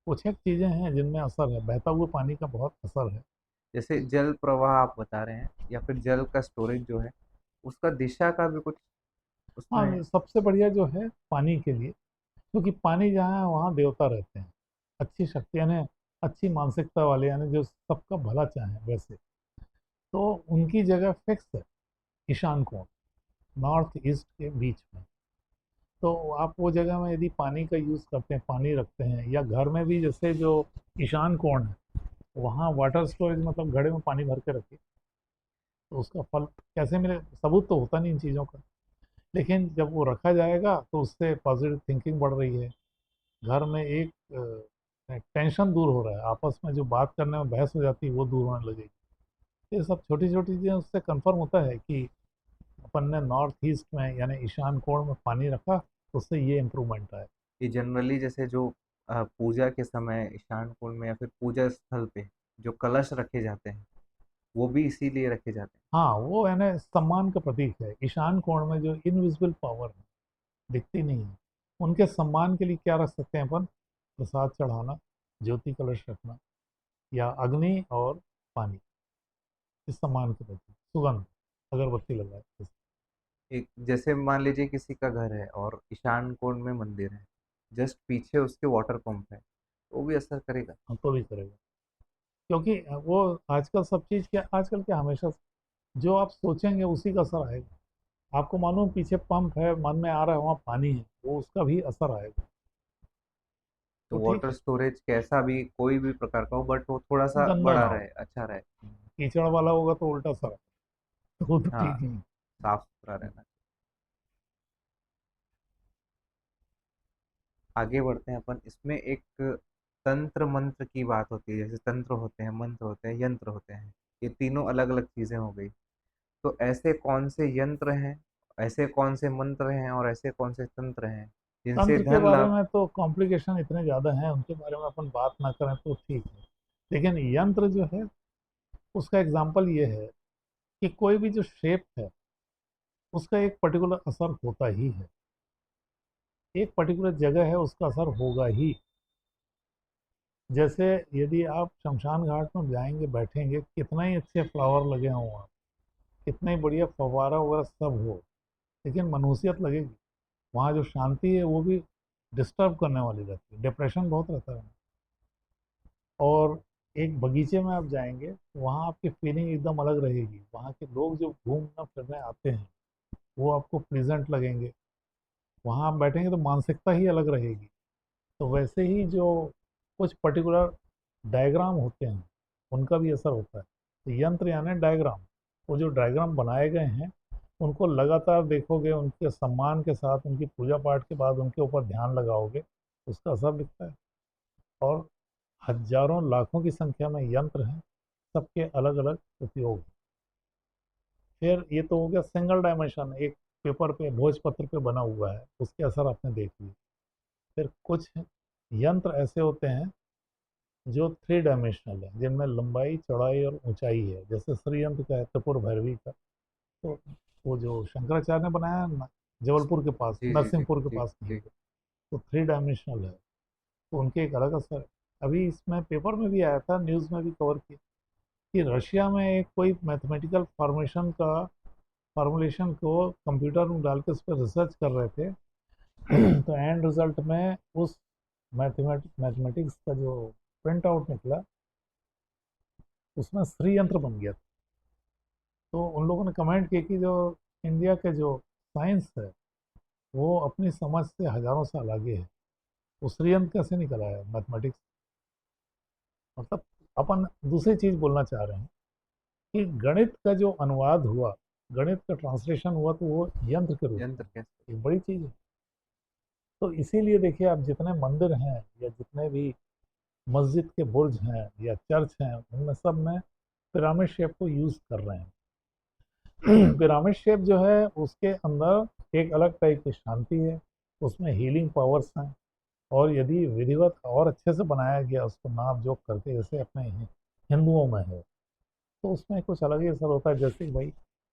कुछ एक चीज़ें हैं जिनमें असर है, बहता हुआ पानी का बहुत असर है। जैसे जल प्रवाह आप बता रहे हैं या फिर जल का स्टोरेज जो है, उसका दिशा का भी कुछ उसमें? हाँ, सबसे बढ़िया जो है पानी के लिए, क्योंकि पानी जहाँ है वहाँ देवता रहते हैं, अच्छी शक्ति, यानी अच्छी मानसिकता वाले, यानी जो सबका भला चाहें वैसे। तो उनकी जगह फिक्स है ईशान कोण, नॉर्थ ईस्ट के बीच में। तो आप वो जगह में यदि पानी का यूज़ करते हैं, पानी रखते हैं, या घर में भी जैसे जो ईशान कोण है वहाँ वाटर स्टोरेज, मतलब घड़े में पानी भर के रखिए, तो उसका फल कैसे मिले, सबूत तो होता नहीं इन चीज़ों का। लेकिन जब वो रखा जाएगा तो उससे पॉजिटिव थिंकिंग बढ़ रही है, घर में एक टेंशन दूर हो रहा है, आपस में जो बात करने में बहस हो जाती है वो दूर होने लगेगी। ये सब छोटी छोटी चीज़ें उससे कंफर्म होता है कि अपन ने नॉर्थ ईस्ट में यानी ईशान कोण में पानी रखा तो उससे ये इम्प्रूवमेंट आया। ये जनरली जैसे जो पूजा के समय ईशान कोण में या फिर पूजा स्थल पे जो कलश रखे जाते हैं वो भी इसीलिए रखे जाते हाँ, वो है ना सम्मान का प्रतीक है। ईशान कोण में जो इनविजिबल पावर है, दिखती नहीं है, उनके सम्मान के लिए क्या रख सकते हैं अपन? प्रसाद चढ़ाना, ज्योति कलश रखना, या अग्नि और पानी, इस सम्मान के प्रतीक, सुगंध, अगरबत्ती लगाए जैसे। हैं। एक जैसे मान लीजिए किसी का घर है और ईशान कोण में मंदिर है, जस्ट पीछे उसके वाटर पंप है, तो वो भी असर करेगा। हम तो भी करेगा, क्योंकि वो आजकल सब चीज़ क्या, आजकल क्या, हमेशा जो आप सोचेंगे उसी का असर आएगा। आपको मालूम पीछे पंप है, मन में आ रहा है वहाँ पानी है, वो उसका भी असर आएगा। तो तो ठीक वाटर है। स्टोरेज कैसा भी कोई भी प्रकार का हो बट वो थोड़ा सा गंदा बड़ा ना हो, रहे, अच्छा रहे। कीचड़ वाला होगा तो उल्टा असर आएगा, तो वो तो हाँ, ठीक नहीं। साफ सुथरा रहना। आगे बढ़ते हैं अपन, इसमें एक तंत्र मंत्र की बात होती है, जैसे तंत्र होते हैं, मंत्र होते हैं, यंत्र होते हैं, ये तीनों अलग अलग चीजें हो गई। तो ऐसे कौन से यंत्र हैं, ऐसे कौन से मंत्र हैं और ऐसे कौन से तंत्र हैं जिनसे तंत्र के धन बारे लाभ। में तो कॉम्प्लिकेशन इतने ज़्यादा हैं, उनके बारे में अपन बात ना करें तो ठीक है। लेकिन यंत्र जो है, उसका एग्जाम्पल ये है कि कोई भी जो शेप है उसका एक पर्टिकुलर असर होता ही है, एक पर्टिकुलर जगह है उसका असर होगा ही। जैसे यदि आप शमशान घाट में जाएंगे, बैठेंगे, कितना ही अच्छे फ्लावर लगे हों वहाँ, कितना ही बढ़िया फव्वारा वगैरह सब हो, लेकिन मनहूसियत लगेगी। वहाँ जो शांति है वो भी डिस्टर्ब करने वाली रहती है, डिप्रेशन बहुत रहता है। और एक बगीचे में आप जाएंगे तो वहाँ आपकी फीलिंग एकदम अलग रहेगी, वहाँ के लोग जो घूमने फिरने आते हैं वो आपको प्लीजेंट लगेंगे, वहाँ आप बैठेंगे तो मानसिकता ही अलग रहेगी। तो वैसे ही जो कुछ पर्टिकुलर डायग्राम होते हैं उनका भी असर होता है। तो यंत्र यानी डायग्राम, वो जो डायग्राम बनाए गए हैं उनको लगातार देखोगे, उनके सम्मान के साथ, उनकी पूजा पाठ के बाद उनके ऊपर ध्यान लगाओगे, उसका असर दिखता है। और हजारों लाखों की संख्या में यंत्र हैं, सबके अलग अलग उपयोग। फिर ये तो हो गया सिंगल डायमेंशन, एक पेपर पे, भोजपत्र पे बना हुआ है, उसके असर आपने देख लिए। फिर कुछ यंत्र ऐसे होते हैं जो थ्री डायमेंशनल है, जिनमें लंबाई, चौड़ाई और ऊंचाई है, जैसे श्री यंत्र का है, त्रिपुर भैरवी का। तो वो जो शंकराचार्य ने बनाया है ना, जबलपुर के पास, जी जी जी नरसिंहपुर के जी पास कहीं जी। पे, तो थ्री डायमेंशनल है, तो उनके एक अलग असर है। अभी इसमें पेपर में भी आया था, न्यूज़ में भी कवर किया कि रशिया में एक कोई मैथमेटिकल फॉर्मुलेशन को कंप्यूटर में डाल के उस पर रिसर्च कर रहे थे। तो एंड रिजल्ट में उस मैथमेटिक्स का जो प्रिंट आउट निकला, उसमें श्री यंत्र बन गया। तो उन लोगों ने कमेंट किया कि जो इंडिया के जो साइंस है वो अपनी समझ से हजारों साल आगे है, वो श्री यंत्र कैसे निकल आया मैथमेटिक्स। मतलब अपन दूसरी चीज बोलना चाह रहे हैं कि गणित का जो अनुवाद हुआ, गणित का ट्रांसलेशन हुआ, तो वो यंत्र के रूप यंत्र में कैसे। एक बड़ी चीज है। तो इसीलिए देखिए, आप जितने मंदिर हैं या जितने भी मस्जिद के बुर्ज हैं या चर्च हैं, उनमें सब में पिरामिड शेप को यूज कर रहे हैं। पिरामिड शेप जो है उसके अंदर एक अलग टाइप की शांति है, उसमें हीलिंग पावर्स हैं। और यदि विधिवत और अच्छे से बनाया गया, उसको नाप जोख करके, जैसे अपने हिंदुओं में है, तो उसमें कुछ अलग ही असर होता है। जैसे कि भाई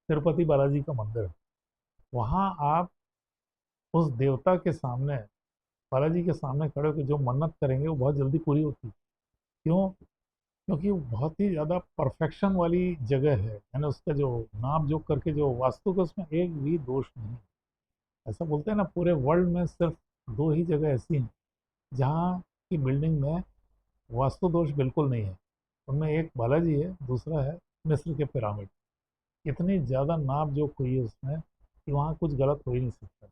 तिरुपति बालाजी का मंदिर है, वहाँ आप उस देवता के सामने, बालाजी के सामने खड़े होकर जो मन्नत करेंगे वो बहुत जल्दी पूरी होती है। क्यों? क्योंकि वो बहुत ही ज़्यादा परफेक्शन वाली जगह है, यानी उसका जो नाप जोख करके जो वास्तु का, उसमें एक भी दोष नहीं। ऐसा बोलते हैं ना, पूरे वर्ल्ड में सिर्फ दो ही जगह ऐसी हैं जहाँ की बिल्डिंग में वास्तु दोष बिल्कुल नहीं है। उनमें एक बालाजी है, दूसरा है मिस्र के पिरामिड। इतनी ज़्यादा नाप जोख हुई है उसमें कि वहाँ कुछ गलत हो ही नहीं सकता।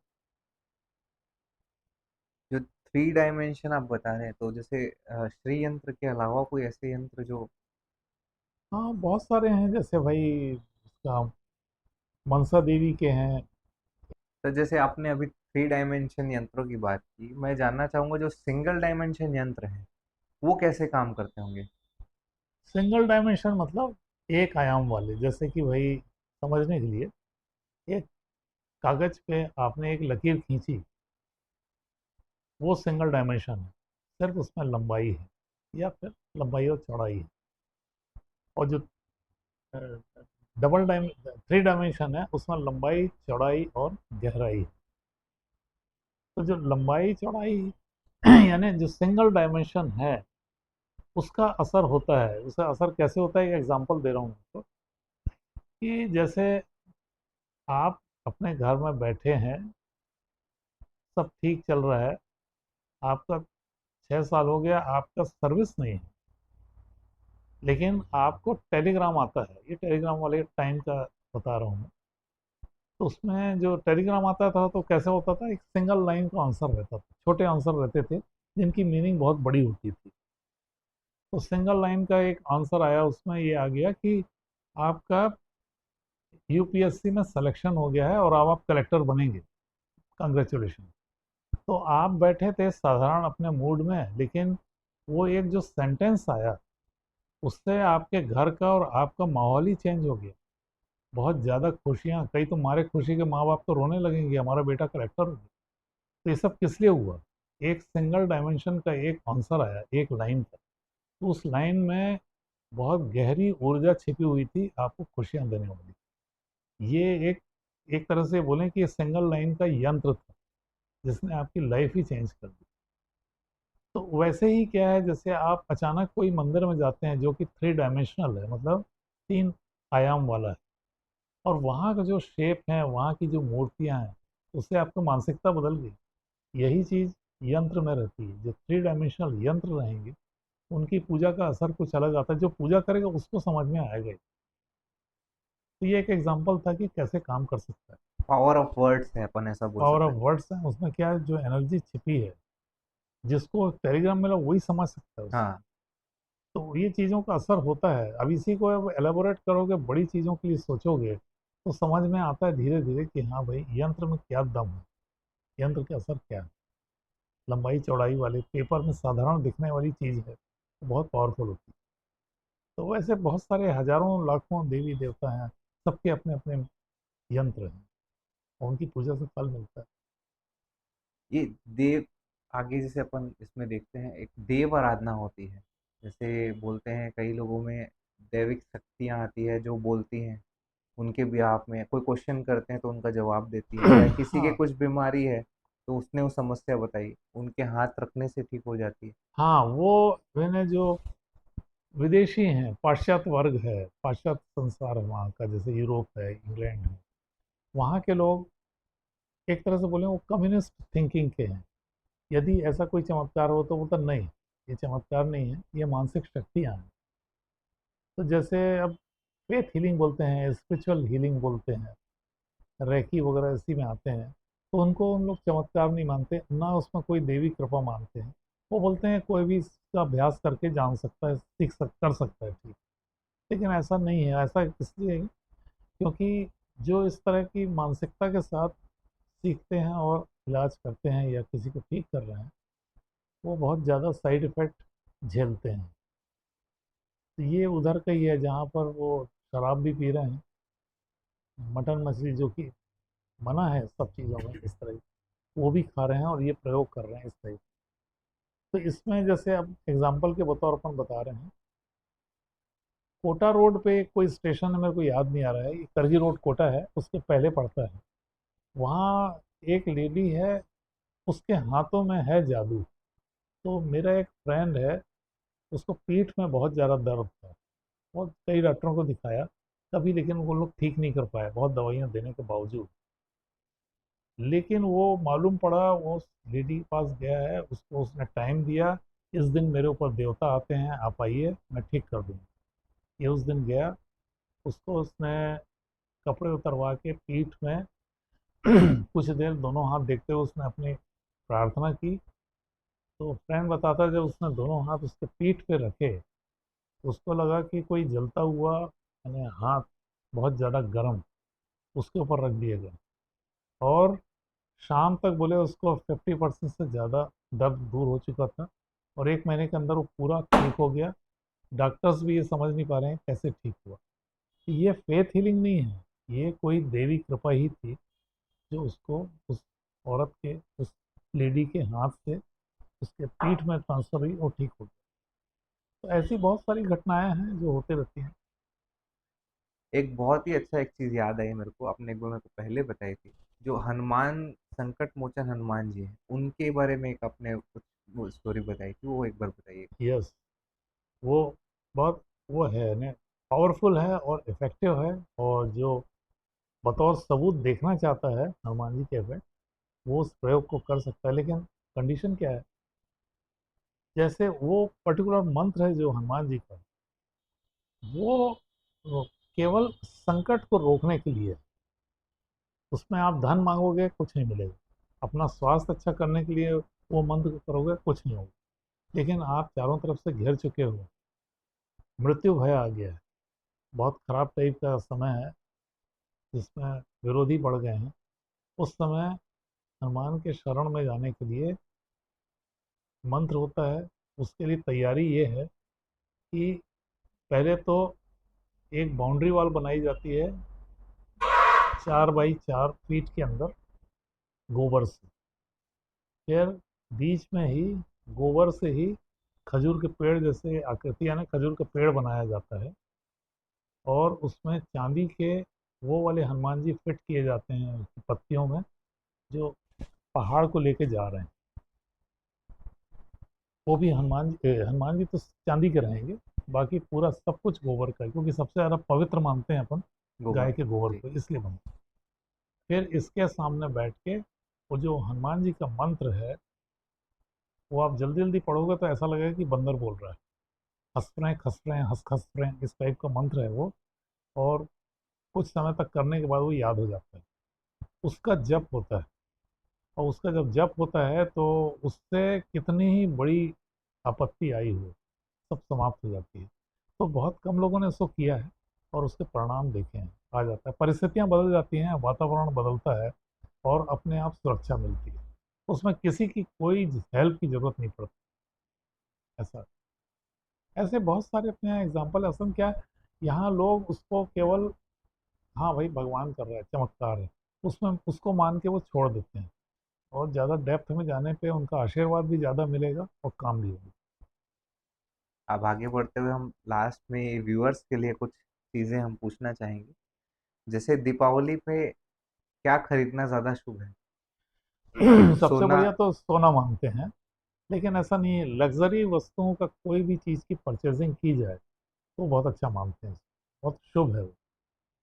जो थ्री डायमेंशन आप बता रहे हैं, तो जैसे श्री यंत्र के अलावा कोई ऐसे यंत्र जो। हाँ, बहुत सारे हैं, जैसे भाई उसका मनसा देवी के हैं, तो जैसे आपने अभी 3 डायमेंशन यंत्रों की बात की, मैं जानना चाहूंगा जो सिंगल डायमेंशन यंत्र हैं वो कैसे काम करते होंगे। सिंगल डायमेंशन मतलब एक आयाम वाले, जैसे कि भाई समझने के लिए, एक कागज पे आपने एक लकीर खींची, वो सिंगल डायमेंशन है। सिर्फ उसमें लंबाई है, या फिर लंबाई और चौड़ाई है। और जो डबल डायमें 3 डायमेंशन है, उसमें लंबाई, चौड़ाई और गहराई है। तो जो लंबाई चौड़ाई यानी जो सिंगल डायमेंशन है, उसका असर होता है। उसका असर कैसे होता है, एक एग्जांपल दे रहा हूँ आपको। कि जैसे आप अपने घर में बैठे हैं, सब ठीक चल रहा है, आपका 6 साल हो गया, आपका सर्विस नहीं है, लेकिन आपको टेलीग्राम आता है। ये टेलीग्राम वाले टाइम का बता रहा हूँ मैं। तो उसमें जो टेलीग्राम आता था तो कैसे होता था, एक सिंगल लाइन का आंसर रहता था, छोटे आंसर रहते थे जिनकी मीनिंग बहुत बड़ी होती थी। तो सिंगल लाइन का एक आंसर आया, उसमें ये आ गया कि आपका यूपीएससी में सिलेक्शन हो गया है और अब आप कलेक्टर बनेंगे, कंग्रेचुलेशन। तो आप बैठे थे साधारण अपने मूड में, लेकिन वो एक जो सेंटेंस आया, उससे आपके घर का और आपका माहौल ही चेंज हो गया। बहुत ज़्यादा खुशियाँ, कई तो मारे खुशी के माँ बाप तो रोने लगेंगे, हमारा बेटा कलेक्टर हो गया। तो ये सब किस लिए हुआ, एक सिंगल डायमेंशन का एक आंसर आया, एक लाइन का। तो उस लाइन में बहुत गहरी ऊर्जा छिपी हुई थी, आपको खुशियाँ देने वाली। ये एक एक तरह से बोलें कि ये सिंगल लाइन का यंत्र था, जिसने आपकी लाइफ ही चेंज कर दी। तो वैसे ही क्या है, जैसे आप अचानक कोई मंदिर में जाते हैं जो कि 3 डायमेंशनल है, मतलब 3 आयाम वाला है, और वहाँ का जो शेप है, वहाँ की जो मूर्तियाँ हैं, उससे आपकी मानसिकता बदल गई। यही चीज़ यंत्र में रहती है। जो 3 डायमेंशनल यंत्र रहेंगे, उनकी पूजा का असर कुछ अलग आता है। जो पूजा करेगा उसको समझ में आएगा ही। तो ये एक एग्जांपल था कि कैसे काम कर सकता है। पावर ऑफ वर्ड्स है, अपन ऐसा बोल पावर सकते ऑफ हैं। वर्ड्स है, उसमें क्या है, जो एनर्जी छिपी है, जिसको टेलीग्राम मिला वही समझ सकता है उसको। हाँ। तो ये चीज़ों का असर होता है। अब इसी को अब एलेबोरेट करोगे, बड़ी चीज़ों के लिए सोचोगे, तो समझ में आता है धीरे धीरे कि हाँ भाई, यंत्र में क्या दम है, यंत्र के असर क्या है। लंबाई चौड़ाई वाले पेपर में साधारण दिखने वाली चीज़ है, तो बहुत पावरफुल होती है। तो वैसे बहुत सारे हजारों लाखों देवी देवता हैं, सबके अपने अपने यंत्र हैं, और उनकी पूजा से फल मिलता है। ये देव, आगे जैसे अपन इसमें देखते हैं एक देव आराधना होती है। जैसे बोलते हैं कई लोगों में दैविक शक्तियाँ आती है जो बोलती हैं उनके बिहाफ में, कोई क्वेश्चन करते हैं तो उनका जवाब देती है, या किसी के हाँ, कुछ बीमारी है तो उसने वो समस्या बताई, उनके हाथ रखने से ठीक हो जाती है। हाँ, वो मैंने जो विदेशी हैं, पाश्चात्य वर्ग है, पाश्चात्य संसार है वहाँ का, जैसे यूरोप है, इंग्लैंड है, वहाँ के लोग एक तरह से बोले वो कम्युनिस्ट थिंकिंग के हैं। यदि ऐसा कोई चमत्कार हो तो वो तो नहीं, ये चमत्कार नहीं है, ये मानसिक शक्तियाँ हैं। तो जैसे अब फेथ हीलिंग बोलते हैं, स्पिरिचुअल हीलिंग बोलते हैं, रेकी वगैरह इसी में आते हैं। तो उनको उन लोग चमत्कार नहीं मानते, ना उसमें कोई देवी कृपा मानते हैं। वो बोलते हैं कोई भी इसका अभ्यास करके जान सकता है, कर सकता है, ठीक। लेकिन ऐसा नहीं है। ऐसा इसलिए क्योंकि जो इस तरह की मानसिकता के साथ सीखते हैं और इलाज करते हैं या किसी को ठीक कर रहे हैं, वो बहुत ज़्यादा साइड इफ़ेक्ट झेलते हैं। तो ये उधर का ही है जहाँ पर वो शराब भी पी रहे हैं, मटन मछली जो कि मना है सब चीज़ों में इस तरह की, वो भी खा रहे हैं और ये प्रयोग कर रहे हैं इस तरह की। तो इसमें जैसे अब एग्जाम्पल के बतौर अपन बता रहे हैं, कोटा रोड पे कोई स्टेशन है, मेरे को याद नहीं आ रहा है, ये करगी रोड कोटा है, उसके पहले पड़ता है। वहाँ एक लेडी है, उसके हाथों में है जादू। तो मेरा एक फ्रेंड है, उसको पीठ में बहुत ज़्यादा दर्द था, और कई डॉक्टरों को दिखाया तभी, लेकिन वो लोग ठीक नहीं कर पाए, बहुत दवाइयाँ देने के बावजूद। लेकिन वो मालूम पड़ा, वो उस लेडी के पास गया है, उसको उसने टाइम दिया, इस दिन मेरे ऊपर देवता आते हैं, आप आइए, मैं ठीक कर दूँगा। ये उस दिन गया, उसको उसने कपड़े उतरवा के पीठ में कुछ देर दोनों हाथ देखते हुए उसने अपनी प्रार्थना की। तो फ्रेंड बताता है, जब उसने दोनों हाथ उसके पीठ पे रखे, तो उसको लगा कि कोई जलता हुआ, यानी हाथ बहुत ज़्यादा गर्म, उसके ऊपर रख दिए गए। और शाम तक बोले उसको 50% से ज़्यादा दर्द दूर हो चुका था, और 1 महीने के अंदर वो पूरा ठीक हो गया। डॉक्टर्स भी ये समझ नहीं पा रहे हैं कैसे ठीक हुआ। ये फेथ हीलिंग नहीं है, ये कोई देवी कृपा ही थी जो उसको उस औरत के, उस लेडी के हाथ से उसके पीठ में ट्रांसफर हुई और ठीक हो गया। तो ऐसी बहुत सारी घटनाएं हैं जो होते रहती हैं। एक बहुत ही अच्छा एक चीज याद आई मेरे को, आपने एक बार मेरे को पहले बताई थी, जो हनुमान, संकट मोचन हनुमान जी हैं, उनके बारे में एक आपने कुछ वो स्टोरी बताई थी, वो एक बार बताइए। यस, वो बहुत, वो है ना, पावरफुल है और इफेक्टिव है। और जो बतौर सबूत देखना चाहता है हनुमान जी के इफेक्ट, वो उस प्रयोग को कर सकता है। लेकिन कंडीशन क्या है, जैसे वो पर्टिकुलर मंत्र है जो हनुमान जी का, वो केवल संकट को रोकने के लिए है। उसमें आप धन मांगोगे कुछ नहीं मिलेगा, अपना स्वास्थ्य अच्छा करने के लिए वो मंत्र करोगे कुछ नहीं होगा। लेकिन आप चारों तरफ से घिर चुके हो, मृत्यु भय आ गया है, बहुत खराब टाइप का समय है जिसमें विरोधी बढ़ गए हैं। उस समय हनुमान के शरण में जाने के लिए मंत्र होता है। उसके लिए तैयारी ये है कि पहले तो एक बाउंड्री वॉल बनाई जाती है 4 बाई 4 फीट के अंदर गोबर से। फिर बीच में ही गोबर से ही खजूर के पेड़ जैसे आकृति, यानी खजूर का पेड़ बनाया जाता है, और उसमें चांदी के वो वाले हनुमान जी फिट किए जाते हैं पत्तियों में, जो पहाड़ को लेके जा रहे हैं। वो भी हनुमान जी तो चांदी के रहेंगे, बाकी पूरा सब कुछ गोबर का है, क्योंकि सबसे ज़्यादा पवित्र मानते हैं अपन गोबर। गाय के गोबर जी। को, इसलिए बनता है। फिर इसके सामने बैठ के वो जो हनुमान जी का मंत्र है, वो आप जल्दी जल्दी पढ़ोगे तो ऐसा लगेगा कि बंदर बोल रहा है, हंस रहे हैं खस रहे हैं हंस खस रहे हैं, इस टाइप का मंत्र है वो। और कुछ समय तक करने के बाद वो याद हो जाता है। उसका जप होता है, और उसका जब जप होता है तो उससे कितनी ही बड़ी आपत्ति आई हो, सब समाप्त हो जाती है। तो बहुत कम लोगों ने इसको किया है और उसके परिणाम देखे हैं। आ जाता है, परिस्थितियां बदल जाती हैं, वातावरण बदलता है, और अपने आप सुरक्षा मिलती है। उसमें किसी की कोई हेल्प की जरूरत नहीं पड़ती। ऐसा, ऐसे बहुत सारे अपने यहाँ एग्जाम्पल है। असल क्या है, यहाँ लोग उसको केवल, हाँ भाई भगवान कर रहा है, चमत्कार है, उसमें उसको मान के वो छोड़ देते हैं। और ज़्यादा डेप्थ में जाने पे उनका आशीर्वाद भी ज़्यादा मिलेगा और काम भी होगा। अब आगे बढ़ते हुए हम लास्ट में व्यूअर्स के लिए कुछ चीजें हम पूछना चाहेंगे। जैसे दीपावली पे क्या खरीदना ज्यादा शुभ है? सबसे सोना। बढ़िया तो सोना मांगते हैं। लेकिन ऐसा नहीं है, लग्जरी वस्तुओं का कोई भी चीज़ की परचेजिंग की जाए तो बहुत अच्छा मानते हैं, बहुत शुभ है वो।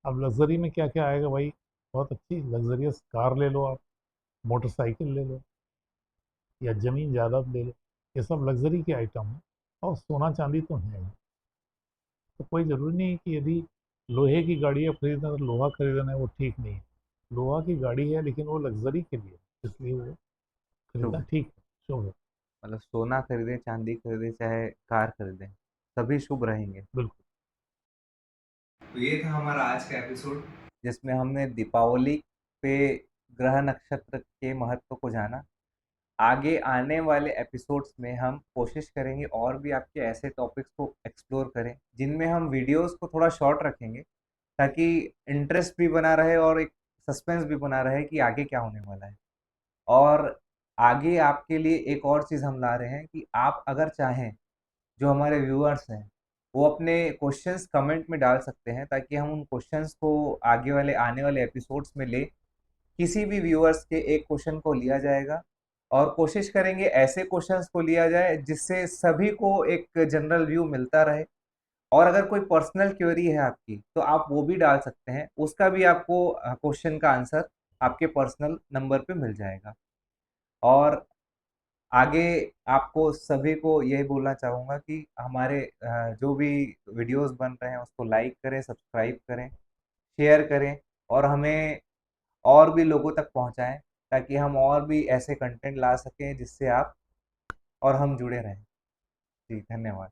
अब लग्जरी में क्या क्या आएगा भाई, बहुत अच्छी लग्जरियस कार ले लो आप, मोटरसाइकिल ले लो, या ज़मीन जायदाद ले लो, ये सब लग्जरी के आइटम हैं। और सोना चांदी तो है ही। तो कोई ज़रूरी नहीं है कि यदि लोहे की गाड़ियाँ खरीदना तो लोहा खरीदना है, वो ठीक नहीं है। लोहा की गाड़ी है लेकिन वो लग्जरी के लिए है, इसलिए वो शुभ खरीदना है। ठीक है, शुभ है। मतलब सोना खरीदें, चांदी खरीदें, चाहे कार खरीदें, सभी शुभ रहेंगे। बिल्कुल। तो ये था हमारा आज का एपिसोड, जिसमें हमने दीपावली पे ग्रह नक्षत्र के महत्व को जाना। आगे आने वाले एपिसोड्स में हम कोशिश करेंगे और भी आपके ऐसे टॉपिक्स को एक्सप्लोर करें, जिनमें हम वीडियोस को थोड़ा शॉर्ट रखेंगे, ताकि इंटरेस्ट भी बना रहे और एक सस्पेंस भी बना रहे कि आगे क्या होने वाला है। और आगे आपके लिए एक और चीज़ हम ला रहे हैं कि आप अगर चाहें, जो हमारे व्यूअर्स हैं, वो अपने क्वेश्चंस कमेंट में डाल सकते हैं, ताकि हम उन क्वेश्चंस को आगे वाले आने वाले एपिसोड्स में ले। किसी भी व्यूअर्स के एक क्वेश्चन को लिया जाएगा, और कोशिश करेंगे ऐसे क्वेश्चंस को लिया जाए जिससे सभी को एक जनरल व्यू मिलता रहे। और अगर कोई पर्सनल क्वेरी है आपकी, तो आप वो भी डाल सकते हैं, उसका भी आपको क्वेश्चन का आंसर आपके पर्सनल नंबर पे मिल जाएगा। और आगे आपको सभी को यही बोलना चाहूँगा कि हमारे जो भी वीडियोस बन रहे हैं उसको लाइक करें, सब्सक्राइब करें, शेयर करें, और हमें और भी लोगों तक पहुँचाएँ, ताकि हम और भी ऐसे कंटेंट ला सकें जिससे आप और हम जुड़े रहें। जी, धन्यवाद।